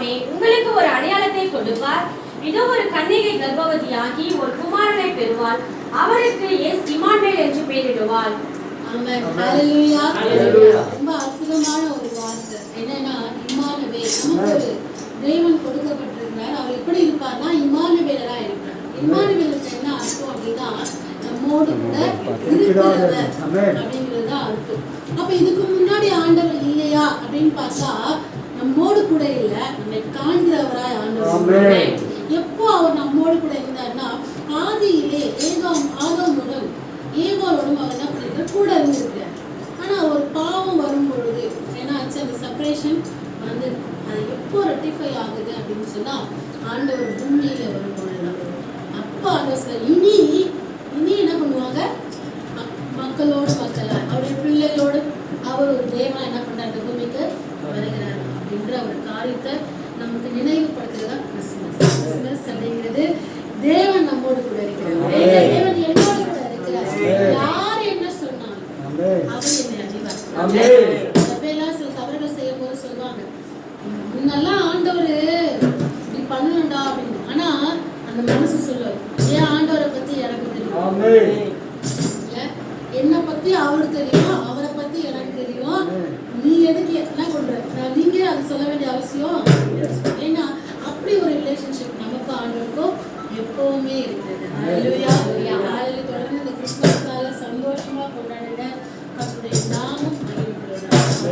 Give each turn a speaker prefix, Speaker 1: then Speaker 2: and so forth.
Speaker 1: தாமே உங்களுக்கு ஒரு அடையாளத்தை கொடுப்பார். இதோ ஒரு கன்னிகை கர்ப்பவதியாகி ஒரு குமாரனை பெறுவாள். அவருக்கு இம்மானுவேல் என்று பெயரிடுவாள்.
Speaker 2: ஆமென். ஹல்லேலூயா. ஹல்லேலூயா. ரொம்ப அற்புதமான ஒரு வார்த்தை. என்னன்னா இம்மானுவேல், நமக்கு ஒரு தேவன் கொடுக்கப்பட்டிருக்கிறார். அவர் எப்படி இருப்பார்னா இம்மானுவேலரா இருக்கிறார். இம்மானுவேலுக்கு என்ன அர்த்தம் அப்படின்னா நம்மோடு கூட இருக்கிறவர் அப்படிங்கிறது தான் அர்த்தம். அப்ப இதுக்கு முன்னாடி ஆண்டவர் இல்லையா அப்படின்னு பார்த்தா நம்மோடு கூட இல்ல, நம்மை காண்கிறவராய் ஆண்டவர். எப்போ அவர் நம்மோடு கூட இருந்தார்னா ஆதியிலே ஆதாமுடன் ஏவாளோடும் அவர் என்ன பண்ணிருக்கார், கூட இருந்திருக்கிறார். ஆனா ஒரு பாவம் வரும் பொழுது ஏன்னாச்சு அந்த செப்பரேஷன் வந்து அது எப்போ ரெட்டிஃபை ஆகுது அப்படின்னு சொன்னா ஆண்டவர் பூமியில வரும் பொழுது அப்போ ஆண்டவர் இனி என்ன பண்ணுவாங்க, மக்களோடு மக்களா அவருடைய பிள்ளைகளோடு அவர் ஒரு தேவனா என்ன பண்றாரு, பூமிக்கு வருகிறார் அப்படின்ற ஒரு காரியத்தை நமக்கு நினைவுபடுத்துறதா கிறிஸ்துமஸ். கிறிஸ்துமஸ் அப்படிங்கிறது தேவன் நம்மோடு கூட இருக்கிறார், தேவன் என்னோடு கூட இருக்கிறார். யார் என்ன சொன்னாலும் அவர் என்னை அறிவார். சபையெல்லாம் சில தவறுகள் செய்யும் போது சொல்லுவாங்க, முன்னெல்லாம் ஆண்டவர் இப்படி பண்ணணும்டா அப்படின்னு. ஆனா அந்த மனசு சொல்லுவார், ஏன் ஆண்டவரை பத்தி எனக்கு தெரியும், என்னை பத்தி அவருக்கு தெரியும், அவரை பத்தி எனக்கு தெரியும், நீ எதுக்கு என்ன பண்ற, நீங்க அது சொல்ல வேண்டிய அவசியம். ஏன்னா அப்படி ஒரு ரிலேஷன்ஷிப் நமக்கு ஆண்டவருக்கும் எப்பவுமே இருக்கிறது. ஹல்லேலூயா.